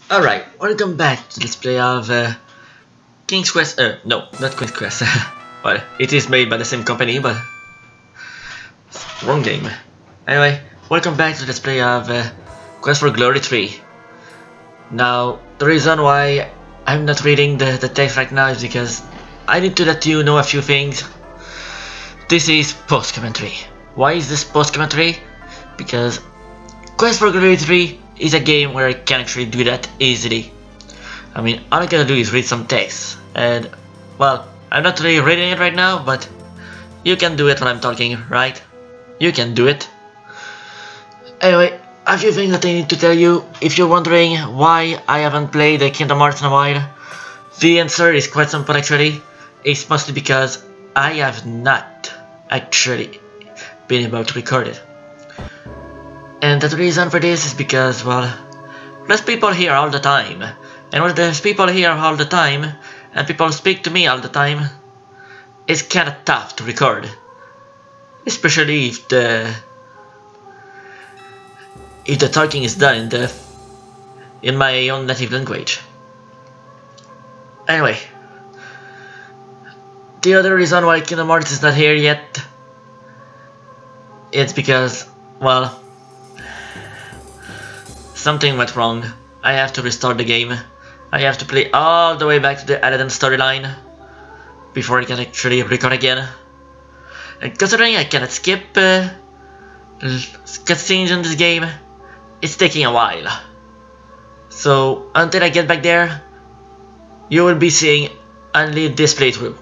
Alright, welcome back to this play of King's Quest. No, not Queen's Quest. Well, it is made by the same company, but wrong game. Anyway, welcome back to this play of Quest for Glory 3. Now, the reason why I'm not reading the text right now is because I need to let you know a few things. This is post-commentary. Why is this post-commentary? Because Quest for Glory 3 is a game where I can actually do that easily. I mean, all I gotta do is read some text, and well, I'm not really reading it right now, but you can do it when I'm talking, right? You can do it. Anyway, a few things that I need to tell you. If you're wondering why I haven't played the Kingdom Hearts in a while, the answer is quite simple actually. It's mostly because I have not actually been able to record it. And the reason for this is because, well, there's people here all the time. And when there's people here all the time, and people speak to me all the time, it's kinda tough to record. Especially if the talking is done in my own native language. Anyway, the other reason why Kingdom Hearts is not here yet, it's because, well, something went wrong. I have to restart the game. I have to play all the way back to the Aladdin storyline before I can actually record again. And considering I cannot skip cutscenes in this game, it's taking a while. So until I get back there, you will be seeing only this playthrough.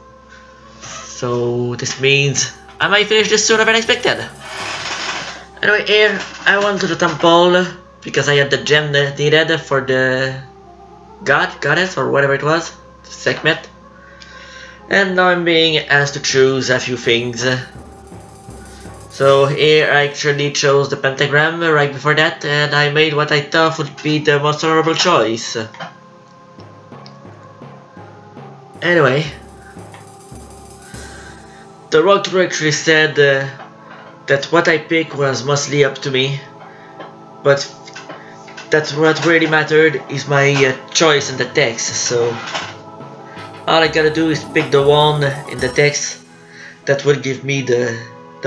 So this means I might finish this sooner than expected. Anyway, here I went to the temple because I had the gem that needed for the goddess, or whatever it was, Sekhmet. And now I'm being asked to choose a few things. So here I actually chose the pentagram right before that, and I made what I thought would be the most honorable choice. Anyway, the walkthrough actually said that what I picked was mostly up to me, but that's what really mattered is my choice in the text. So all I gotta do is pick the one in the text that will give me the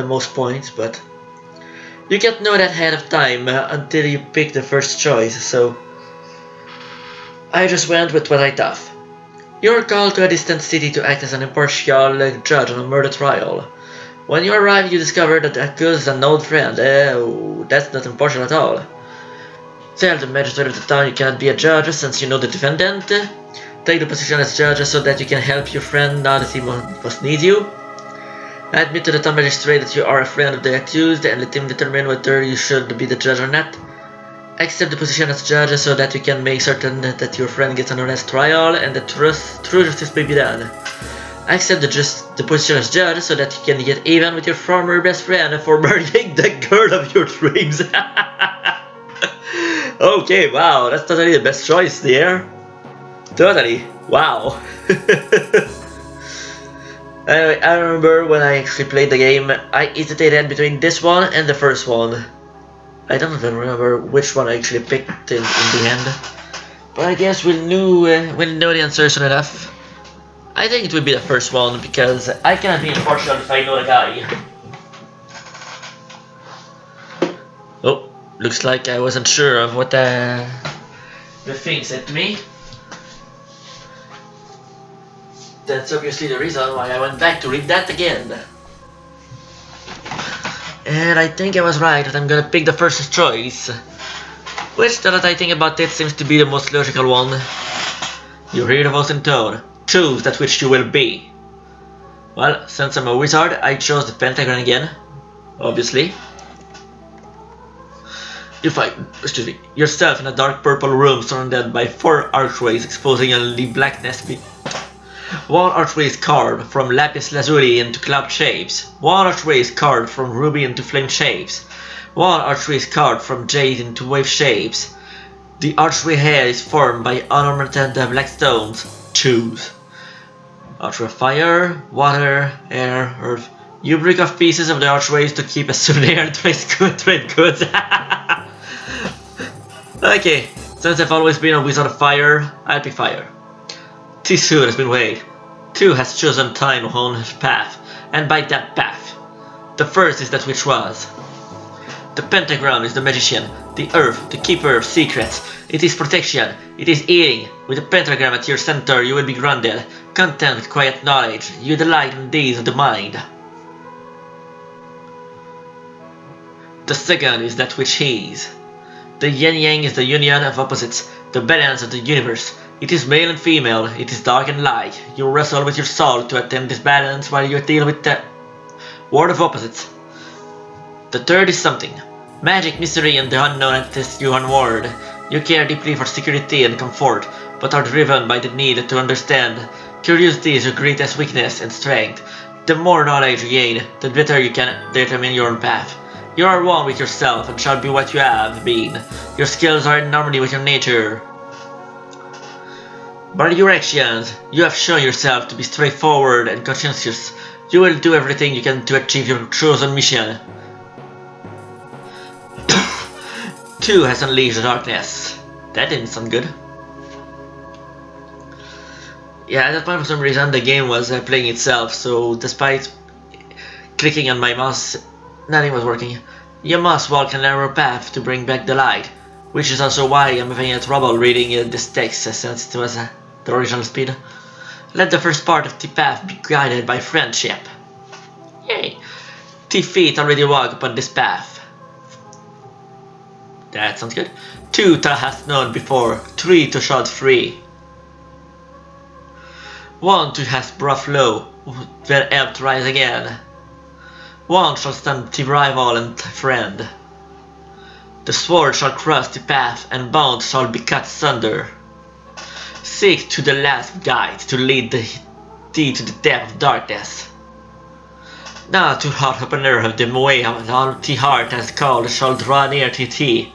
most points, but you can't know that ahead of time until you pick the first choice, so I just went with what I thought. You're called to a distant city to act as an impartial judge on a murder trial. When you arrive, you discover that the accused is an old friend. Oh, that's not impartial at all. Tell the magistrate of the town you cannot be a judge since you know the defendant. Take the position as judge so that you can help your friend now that he must need you. Admit to the town magistrate that you are a friend of the accused and let him determine whether you should be the judge or not. Accept the position as judge so that you can make certain that your friend gets an honest trial and that true justice may be done. Accept the position as judge so that you can get even with your former best friend for marrying the girl of your dreams. Okay, wow, that's totally the best choice there. Totally, wow. Anyway, I remember when I actually played the game, I hesitated between this one and the first one. I don't even remember which one I actually picked in the end. But I guess we'll know the answer soon enough. I think it will be the first one because I cannot be impartial if I know the guy. Oh, looks like I wasn't sure of what the thing said to me. That's obviously the reason why I went back to read that again. And I think I was right that I'm gonna pick the first choice. Which, now that I think about it, seems to be the most logical one. You hear the voice in tone. Choose that which you will be. Well, since I'm a wizard, I chose the pentagram again. Obviously. You find, yourself in a dark purple room surrounded by 4 archways exposing only blackness. One archway is carved from lapis lazuli into cloud shapes. One archway is carved from ruby into flame shapes. One archway is carved from jade into wave shapes. The archway head is formed by unornamented black stones. Choose. Archway of fire, water, air, earth. You break off pieces of the archways to keep a souvenir and trade goods. Okay, Since I've always been a wizard of fire, I'll pick fire. Too soon has been waited. Two has chosen time on his path, and by that path. The first is that which was. The pentagram is the magician, the earth, the keeper of secrets. It is protection, it is healing. With the pentagram at your center, you will be grounded, content with quiet knowledge. You delight in days of the mind. The second is that which is. The yin-yang is the union of opposites, the balance of the universe. It is male and female, it is dark and light. You wrestle with your soul to attain this balance while you deal with the world of opposites. The third is something. Magic, mystery, and the unknown entities you unward. You care deeply for security and comfort, but are driven by the need to understand. Curiosity is your greatest weakness and strength. The more knowledge you gain, the better you can determine your own path. You are one with yourself and shall be what you have been. Your skills are in harmony with your nature. By your actions, you have shown yourself to be straightforward and conscientious. You will do everything you can to achieve your chosen mission. 2 has unleashed the darkness. That didn't sound good. Yeah, at that point for some reason the game was playing itself, so despite clicking on my mouse, nothing was working. You must walk a narrow path to bring back the light, which is also why I'm having trouble reading this text since it was the original speed. Let the first part of the path be guided by friendship. Yay! 2 feet already walk upon this path. That sounds good. 2 thou hast known before, 3 to shot free. 1 to hast brought low, will help rise again. 1 shall stand the rival and friend. The sword shall cross the path, and bound shall be cut asunder. Seek to the last guide to lead thee to the depth of darkness. Now to hot opener of the way on the heart has called shall draw near to thee.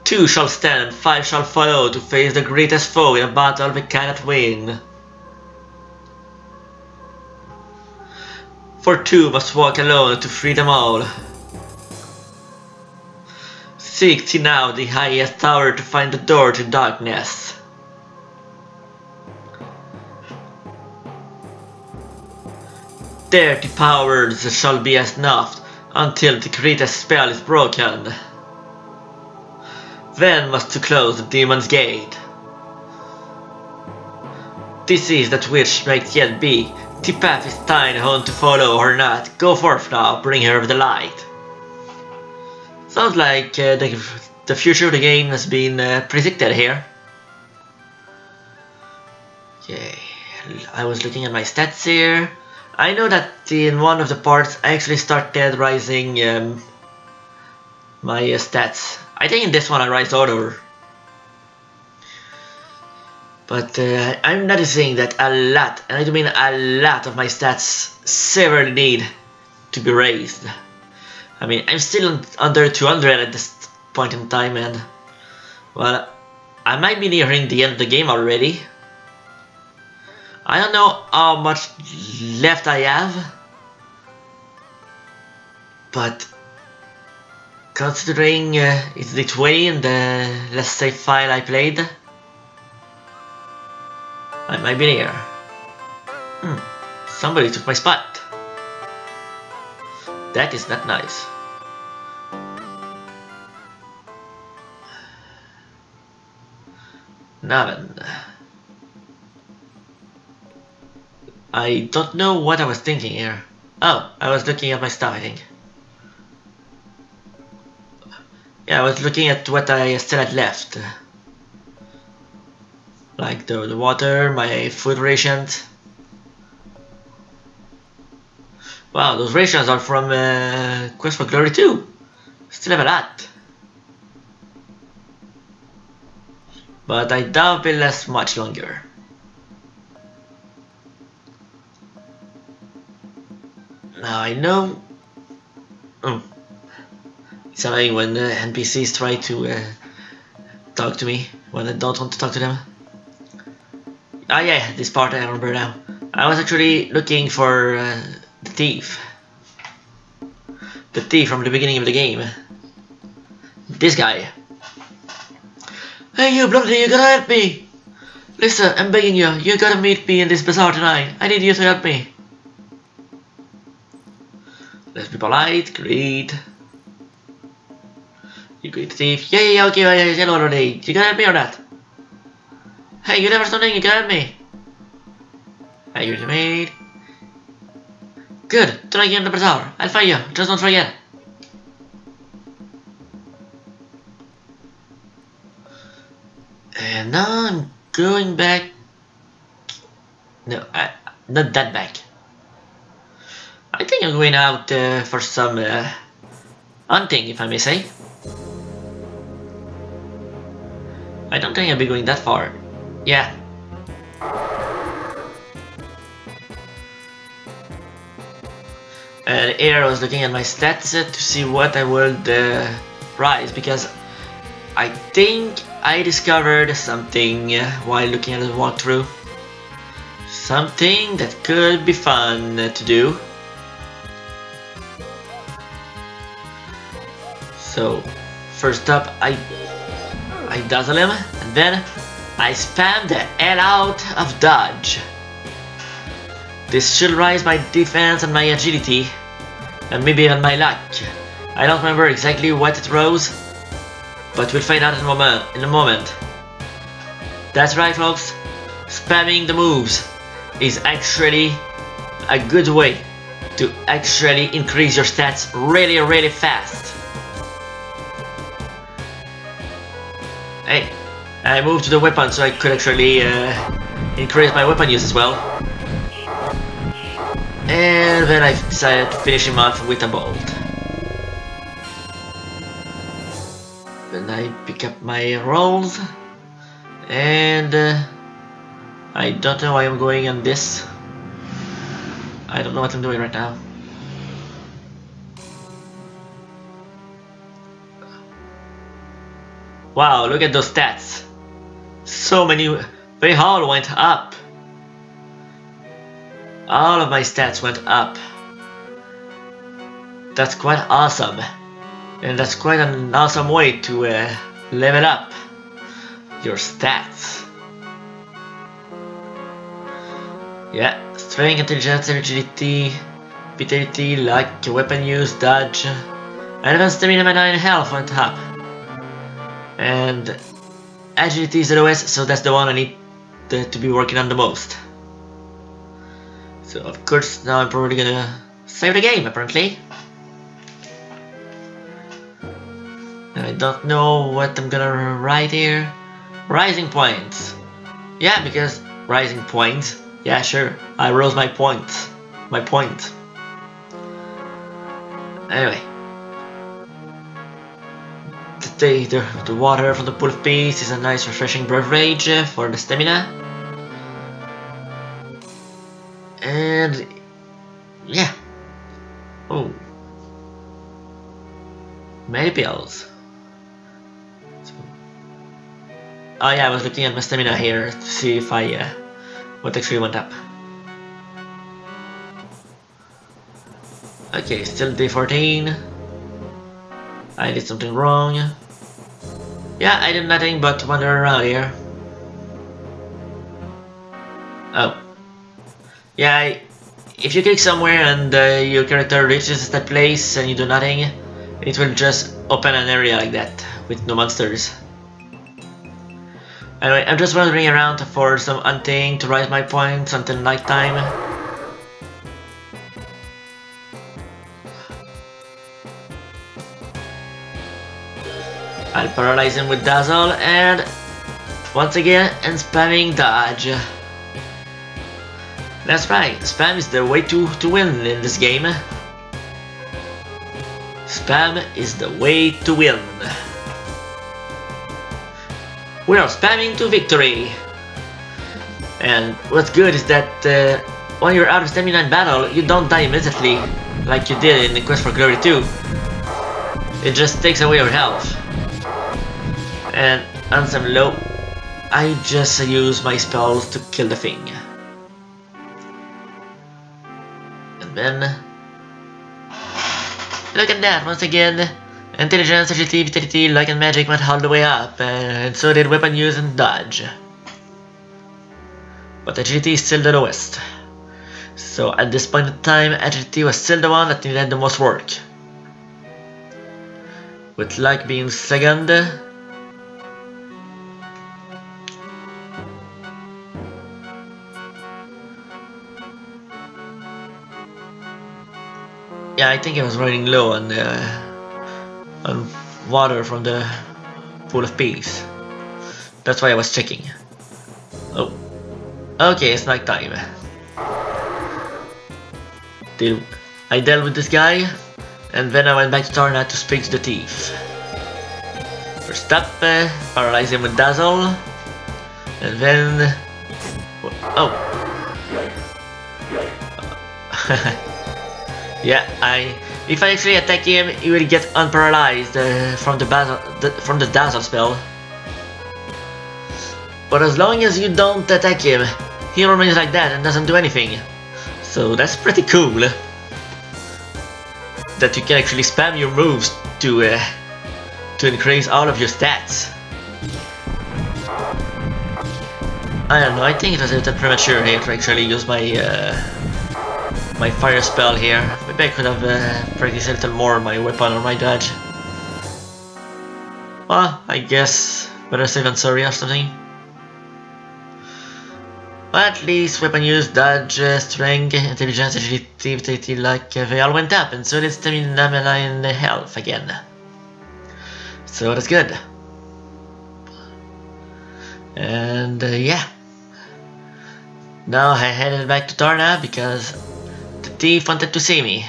2 shall stand, 5 shall follow to face the greatest foe in a battle we cannot win. For 2 must walk alone to free them all. Seek thee now the highest tower to find the door to darkness. There the powers shall be as naught until the greatest spell is broken. Then must to close the demon's gate. This is that which might yet be. The path is thine own to follow or not. Go forth now, bring her the light. Sounds like the future of the game has been predicted here. Okay, I was looking at my stats here. I know that in one of the parts I actually started rising my stats. I think in this one I rise order. But I'm noticing that a lot, and I do mean a lot of my stats severely need to be raised. I mean, I'm still under 200 at this point in time, and well, I might be nearing the end of the game already. I don't know how much left I have, but considering it's the 20 in the let's say file I played, I might be near. Somebody took my spot. That is not nice. Naven. I don't know what I was thinking here. Oh, I was looking at my stuff, I think. Yeah, I was looking at what I still had left. Like the water, my food rations. Wow, those rations are from Quest for Glory 2. Still have a lot. But I doubt it'll last much longer. Now I know. It's annoying when NPCs try to talk to me when I don't want to talk to them. Ah yeah, this part I remember now. I was actually looking for the thief. The thief from the beginning of the game. This guy. Hey you bloody, you gotta help me! Listen, I'm begging you, you gotta meet me in this bazaar tonight. I need you to help me. Let's be polite, greed. You greedy thief. Yeah, okay, hello already. You gotta help me or not? Hey, you never something, you gotta help me. Hey, you're the maid. Good, try again in the bazaar. I'll find you, just don't forget. And now I'm going back. No, not that back. I think I'm going out for some hunting, if I may say. I don't think I'll be going that far. Yeah. Here I was looking at my stats to see what I would rise, because I think I discovered something while looking at the walkthrough. Something that could be fun to do. So, first up, I dazzle him, and then I spam the hell out of dodge. This should raise my defense and my agility, and maybe even my luck. I don't remember exactly what it rose, but we'll find out in a moment. That's right, folks. Spamming the moves is actually a good way to actually increase your stats really fast. Hey, I moved to the weapon so I could actually increase my weapon use as well. And then I decided to finish him off with a bolt. Then I pick up my rolls, and I don't know why I'm going on this. I don't know what I'm doing right now. Wow, look at those stats. So many, they all went up. All of my stats went up. That's quite awesome. And that's quite an awesome way to level up your stats. Yeah, strength, intelligence, agility, vitality, luck, weapon use, dodge, and even stamina, mana, and health went up. And agility is the lowest, so that's the one I need to be working on the most. So of course now I'm probably gonna save the game apparently. And I don't know what I'm gonna write here. Rising points. Yeah, because rising points. Yeah, sure. I rose my points. My point. Anyway. The water from the pool of peace is a nice refreshing beverage for the stamina. And yeah. Oh. Many pills. Oh yeah, I was looking at my stamina here to see if what actually went up. Okay, still day 14. I did something wrong. Yeah, I did nothing but wander around here. Oh. Yeah, if you click somewhere and your character reaches that place and you do nothing, it will just open an area like that with no monsters. Anyway, I'm just wandering around for some hunting to rise my points until nighttime. I'll paralyze him with Dazzle and once again and spamming dodge. That's right, spam is the way to win in this game. Spam is the way to win. We are spamming to victory. And what's good is that when you're out of stamina in battle, you don't die immediately like you did in the Quest for Glory 2. It just takes away your health. And once I'm low, I just use my spells to kill the thing. And then look at that once again, Intelligence, agility, vitality, luck and magic went all the way up, and so did weapon use and dodge. But agility is still the lowest. So at this point in time, agility was still the one that needed the most work. With luck being second. Yeah, I think I was running low on water from the pool of peace. That's why I was checking. Oh, okay, it's night time. I dealt with this guy, and then I went back to Tarna to speak to the thief. First up, paralyze him with Dazzle, and then... oh! Yeah, if I actually attack him, he will get unparalyzed from the Dazzle spell. But as long as you don't attack him, he remains like that and doesn't do anything. So that's pretty cool. That you can actually spam your moves to increase all of your stats. I don't know, I think it was a little premature here to actually use my my fire spell here. Maybe I could have practiced a little more on my weapon or my dodge. Well, I guess better safe than sorry or something. But at least weapon use, dodge, strength, intelligence, agility, vitality, luck, they all went up, and so did stamina and health again. So that's good. And yeah. Now I headed back to Tarna because the thief wanted to see me.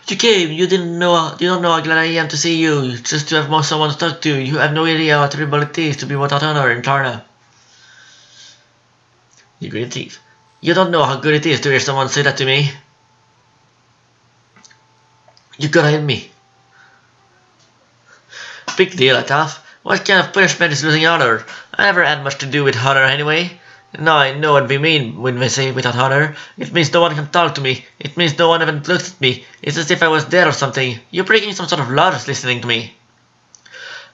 You came, you don't know how glad I am to see you, just to have someone to talk to. You have no idea how terrible it is to be without honor in Tarna. You great thief. You don't know how good it is to hear someone say that to me. You gotta help me. Big deal, Ataf. What kind of punishment is losing honor? I never had much to do with honor anyway. Now I know what we mean when we say without honor. It means no one can talk to me. It means no one even looks at me. It's as if I was dead or something. You're breaking some sort of law just listening to me.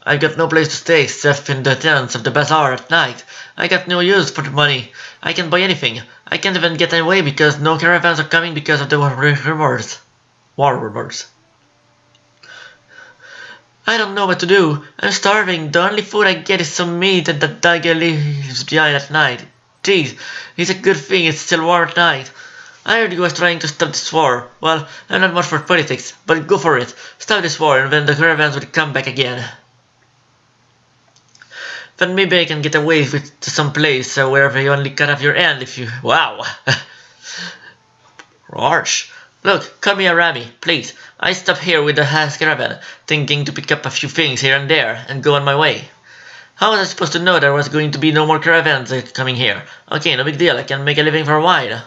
I've got no place to stay except in the tents of the bazaar at night. I got no use for the money. I can buy anything. I can't even get away because no caravans are coming because of the war rumors. I don't know what to do. I'm starving. The only food I get is some meat that the dagger leaves behind at night. Jeez, it's a good thing it's still warm at night. I heard you was trying to stop this war. Well, I'm not much for politics, but go for it. Stop this war and then the caravans will come back again. Then maybe I can get away to some place where they only cut off your hand if you... Wow! Harsh. Look, come here, Rami, please. I stop here with the caravan, thinking to pick up a few things here and there, and go on my way. How was I supposed to know there was going to be no more caravans coming here? Okay, no big deal, I can make a living for a while.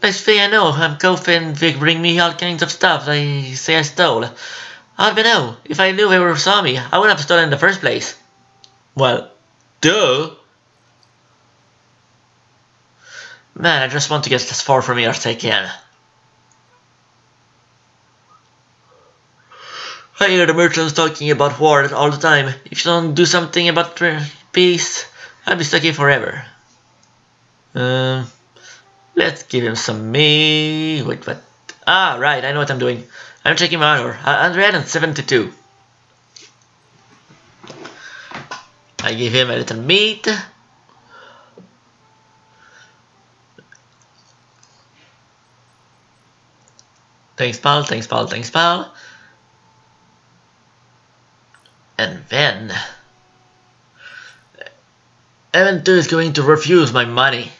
Next thing I know, I'm coughing, they bring me all kinds of stuff they say I stole. How do I know? If I knew they saw me, I wouldn't have stolen in the first place. Well, duh! Man, I just want to get as far from here as I can. I hear the merchants talking about war all the time. If you don't do something about peace, I'll be stuck here forever. Let's give him some meat. Wait, what? Ah, right, I know what I'm doing. I'm checking my honor. 172. I give him a little meat. Thanks, pal, thanks, pal, thanks, pal. And then... Evan 2 is going to refuse my money.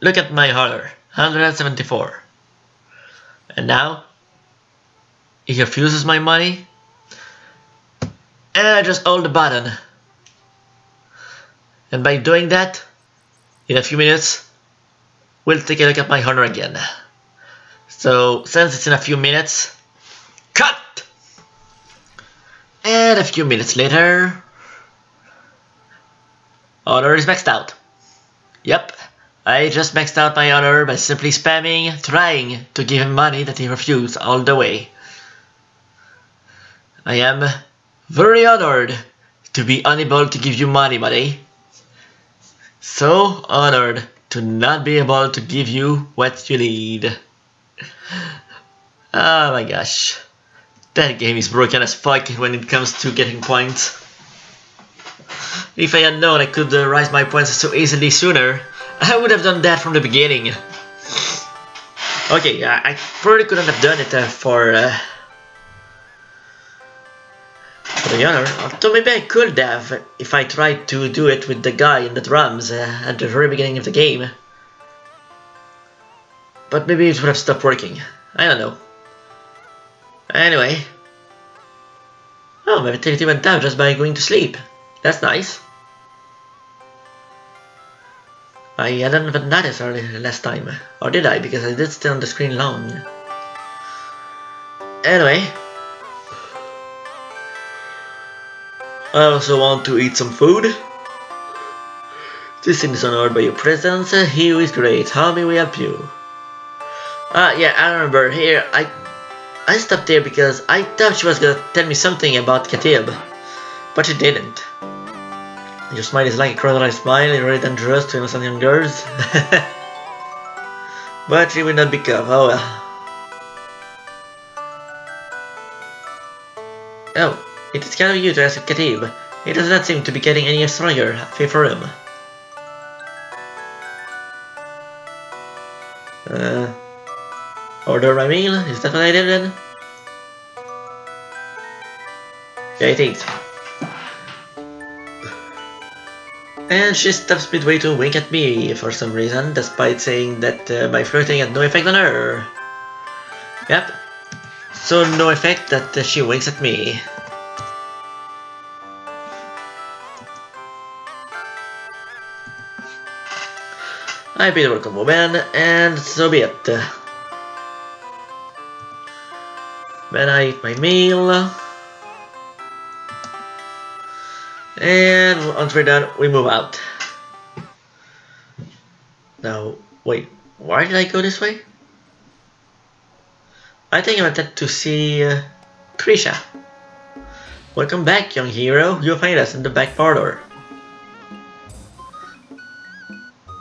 Look at my honor, 174. And now, he refuses my money. And I just hold the button. And by doing that, in a few minutes, we'll take a look at my honor again. So, since it's in a few minutes, cut! And a few minutes later, honor is maxed out. Yep, I just maxed out my honor by simply spamming, trying to give him money that he refused all the way. I am very honored to be unable to give you money, buddy. So honored to not be able to give you what you need. Oh my gosh. That game is broken as fuck when it comes to getting points. If I had known I could rise my points so easily sooner, I would have done that from the beginning. Okay, I probably couldn't have done it for the honor. Although maybe I could have if I tried to do it with the guy in the drums at the very beginning of the game. But maybe it would have stopped working. I don't know. Anyway. Oh, my vitality went down just by going to sleep. That's nice. I hadn't even noticed last time. Or did I? Because I did stay on the screen long. Anyway. I also want to eat some food. This thing is honored by your presence. You is great. How may we help you? Yeah, I remember. Here, I stopped there because I thought she was gonna tell me something about Katib, but she didn't. Your smile is like a crocodile smile, it's very dangerous to innocent young girls. But she will not become. Oh well. Oh, it is kind of you to ask Katib. He does not seem to be getting any stronger. Pay for him. Order my meal? Is that what I did then? Yeah, it is. And she stops midway to wink at me for some reason, despite saying that my flirting had no effect on her. Yep. So no effect that she winks at me. I bid welcome woman, and so be it. Then I eat my meal. And once we're done, we move out. Now, wait, why did I go this way? I think I wanted to see Krisha. Welcome back, young hero. You'll find us in the back parlor.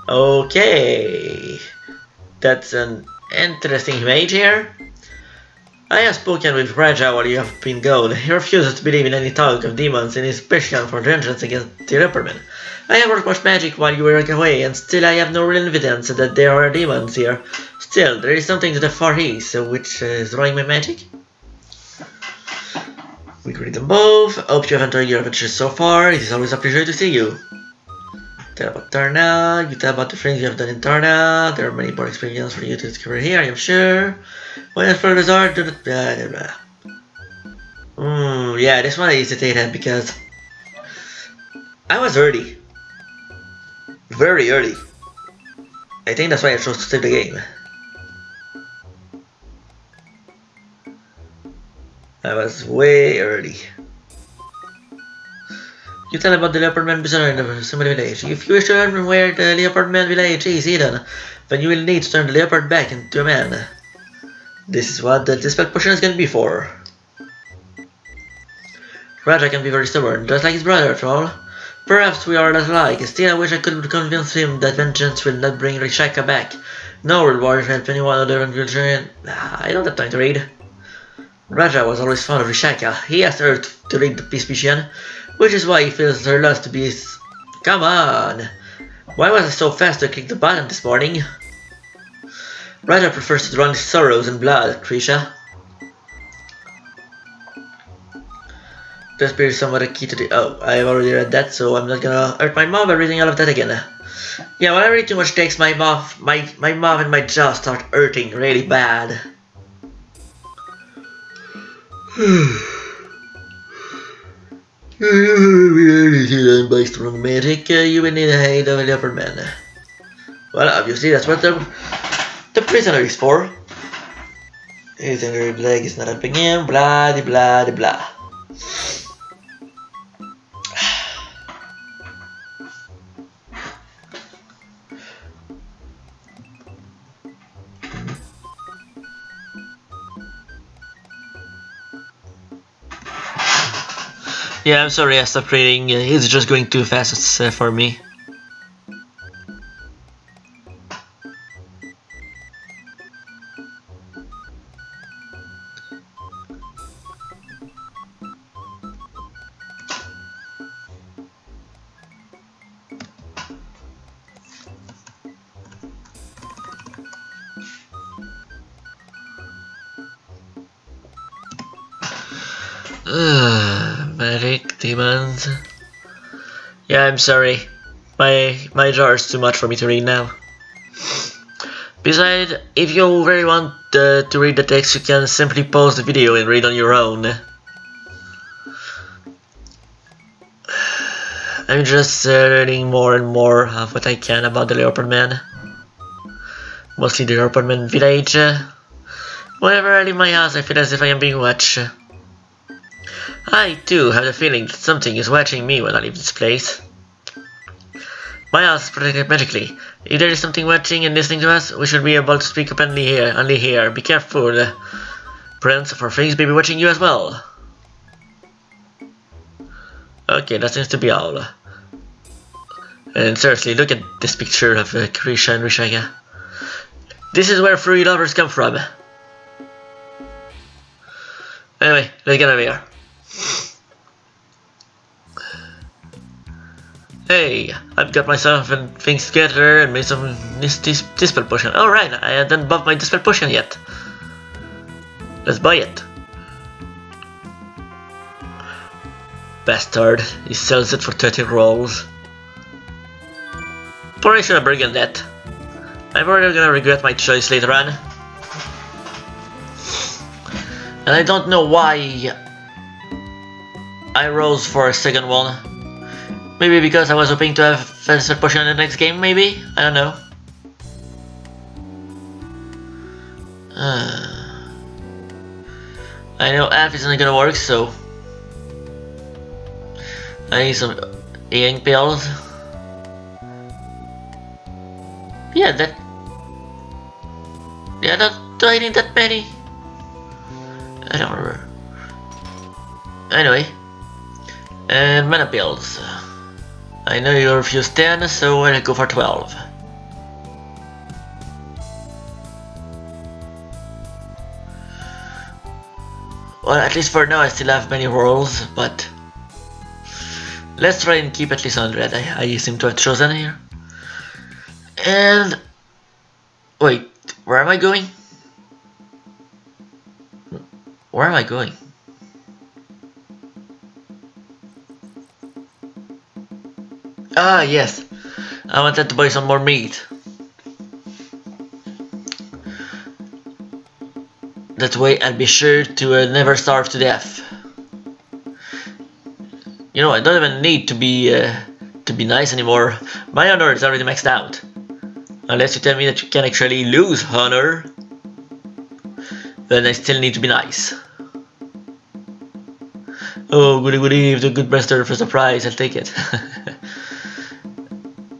Okay, that's an interesting image here. I have spoken with Raja while you have been gone. He refuses to believe in any talk of demons and is passionate for vengeance against the Leopardmen. I have worked much magic while you were away, and still I have no real evidence that there are demons here. Still, there is something to the far east, which is drawing my magic. We greet them both. Hope you have enjoyed your adventures so far. It is always a pleasure to see you. Tell about Tarna, you tell about the things you have done in Tarna. There are many more experiences for you to discover here, I am sure. When it's for the resort, do the blah blah. Yeah, this one I hesitated because I was early. Very early. I think that's why I chose to save the game. I was way early. You tell about the Leopardman prisoner in the Summit Village. If you wish to learn where the Leopardman village is hidden, then you will need to turn the leopard back into a man. This is what the dispel potion is gonna be for. Raja can be very stubborn, just like his brother after all. Perhaps we are not alike, still I wish I could convince him that vengeance will not bring Rishaka back. No reward will help anyone other than children. I don't have time to read. Raja was always fond of Rishaka. He asked her to lead the peace mission, which is why he feels her loss to be his... Come on! Why was I so fast to click the button this morning? Raja prefers to drown his sorrows in blood, Krisha. The spirit is somewhat a key to the... Oh, I've already read that, so I'm not gonna hurt my mouth by reading all of that again. Yeah, when I read too much text, my mouth and my jaw start hurting really bad. By strong magic, you will need a aid of a leopard man. Well, obviously that's what the prisoner is for. His injured leg is not helping him, blah de blah de blah. Yeah, I'm sorry, I stopped reading. It's just going too fast for me. Medic demons. Yeah, I'm sorry. My jar is too much for me to read now. Besides, if you really want to read the text, you can simply pause the video and read on your own. I'm just reading more and more of what I can about the Leopard Man. Mostly the Leopard Man village. Whenever I leave my house, I feel as if I am being watched. I, too, have the feeling that something is watching me when I leave this place. My house is protected magically. If there is something watching and listening to us, we should be able to speak openly here, only here. Be careful, Prince, for things may be watching you as well. Okay, that seems to be all. And seriously, look at this picture of Krisha and Rishaka. This is where free lovers come from. Anyway, let's get out of here. Hey, I've got myself and things together and made some dispel potion. Alright, I haven't bought my dispel potion yet. Let's buy it. Bastard, he sells it for 30 rolls. Probably should have bargained that. I'm probably gonna regret my choice later on. And I don't know why I rose for a second one. Maybe because I was hoping to have faster potion in the next game, maybe? I don't know. I know F isn't gonna work, so I need some ink pills. Yeah, do I need that many? I don't remember. Anyway. And mana pills. I know you refused 10, so I'll go for 12. Well, at least for now I still have many rolls, but let's try and keep at least 100. I seem to have chosen here. And wait, where am I going? Where am I going? Ah, yes. I wanted to buy some more meat. That way I'll be sure to never starve to death. You know, I don't even need to be nice anymore. My honor is already maxed out. Unless you tell me that you can actually lose honor, then I still need to be nice. Oh, goody goody, if the good master for surprise, I'll take it.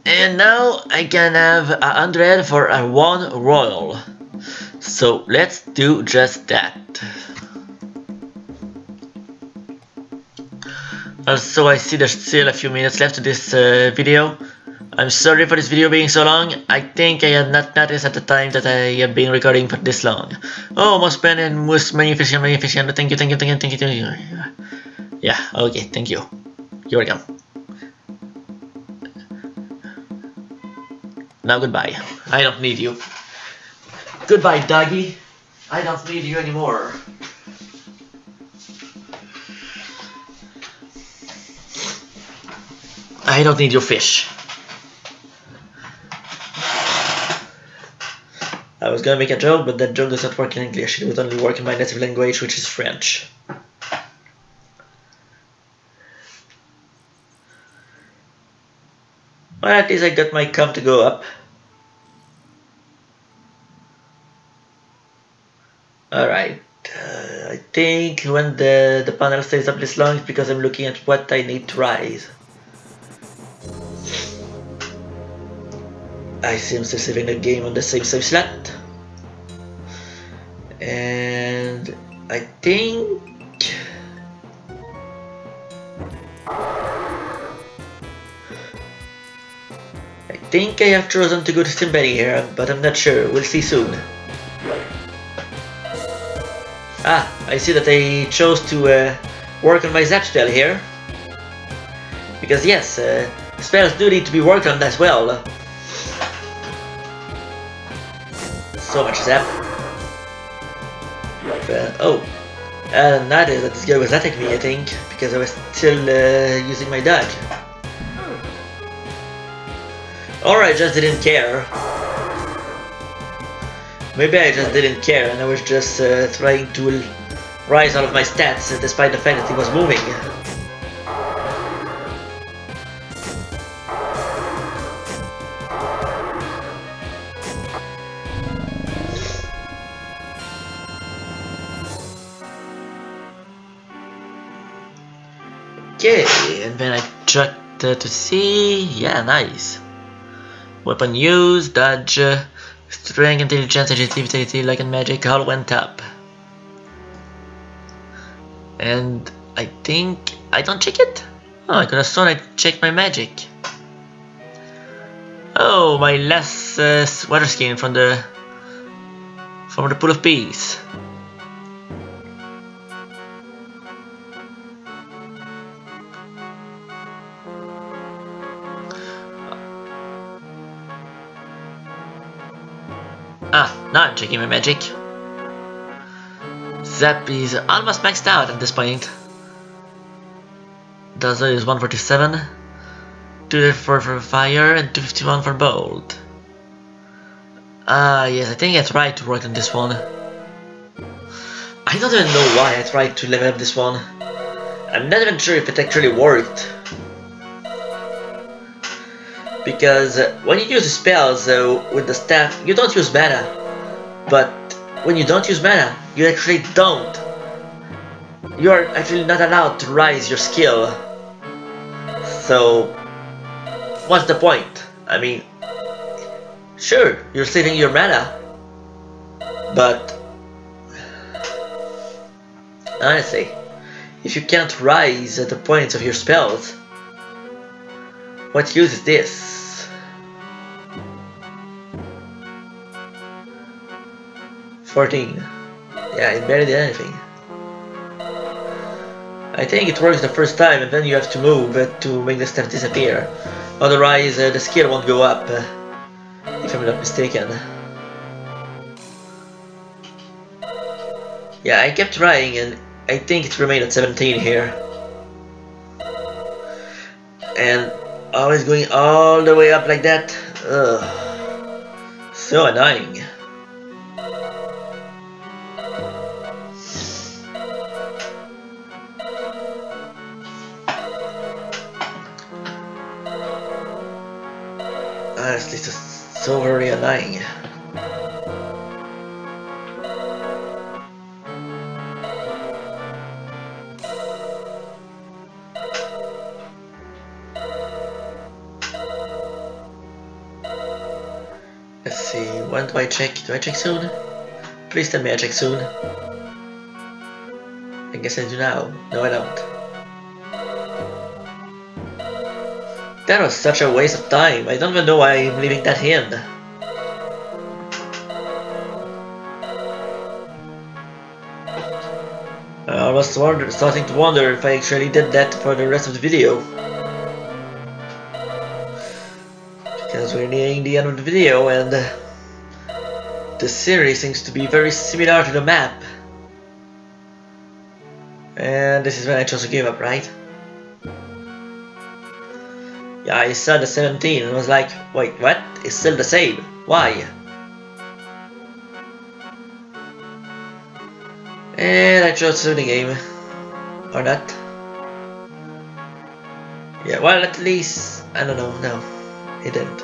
And now I can have 100 for a 1 royal. So let's do just that. Also, I see there's still a few minutes left to this video. I'm sorry for this video being so long. I think I had not noticed at the time that I have been recording for this long. Oh, most pen and most magnificent. Thank you. Yeah, okay, thank you. You're welcome. Now goodbye. I don't need you. Goodbye, doggy. I don't need you anymore. I don't need your fish. I was gonna make a joke, but that joke does not work in English. It would only work in my native language, which is French. Well, at least I got my com to go up. Alright. think when the panel stays up this long, it's because I'm looking at what I need to rise. I seem to saving the game on the same save slot. And I think I have chosen to go to Stimbetty here, but I'm not sure. We'll see soon. Ah, I see that I chose to work on my zap spell here. Because yes, spells do need to be worked on as well. So much zap. Oh, that is that this guy was attacking me, I think, because I was still using my dodge. Or I just didn't care. Maybe I just didn't care and I was just trying to rise all of my stats despite the fact that he was moving. Okay, and then I checked to see. Yeah, nice. Weapon use, dodge, strength, intelligence, agility, like and magic all went up. And I think I don't check it? Oh, I could have sworn I checked my magic. Oh, my last water skin from the pool of peace. Ah, now I'm checking my magic. Zap is almost maxed out at this point. Dazzle is 147, 234 for fire, and 251 for bolt. Ah, yes, I think I tried to work on this one. I don't even know why I tried to level up this one. I'm not even sure if it actually worked. Because when you use spells with the staff, you don't use mana. But when you don't use mana, you actually don't. You are actually not allowed to rise your skill. So, what's the point? I mean, sure, you're saving your mana. But, honestly, if you can't rise the points of your spells, what use is this? Yeah, it barely did anything. I think it works the first time and then you have to move to make the stuff disappear. Otherwise the skill won't go up, if I'm not mistaken. Yeah, I kept trying and I think it remained at 17 here. And always going all the way up like that. Ugh. So annoying. Honestly, it's just so very annoying. Let's see, when do I check? Do I check soon? Please tell me I check soon. I guess I do now. No, I don't. That was such a waste of time. I don't even know why I'm leaving that in. I was starting to wonder if I actually did that for the rest of the video. Because we're nearing the end of the video and the series seems to be very similar to the map. And this is when I chose to give up, right? Yeah, I saw the 17 and was like, wait, what? It's still the same. Why? And I chose to win the game. Or not. Yeah, well, at least, I don't know, no. It didn't.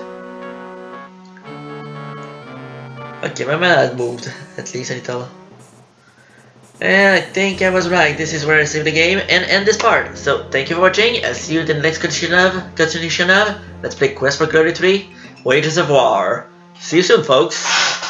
Okay, my mana had moved, at least a little. And I think I was right. This is where I save the game and end this part. So thank you for watching. I'll see you in the next continuation of Let's Play Quest for Glory 3 Wages of War. See you soon, folks.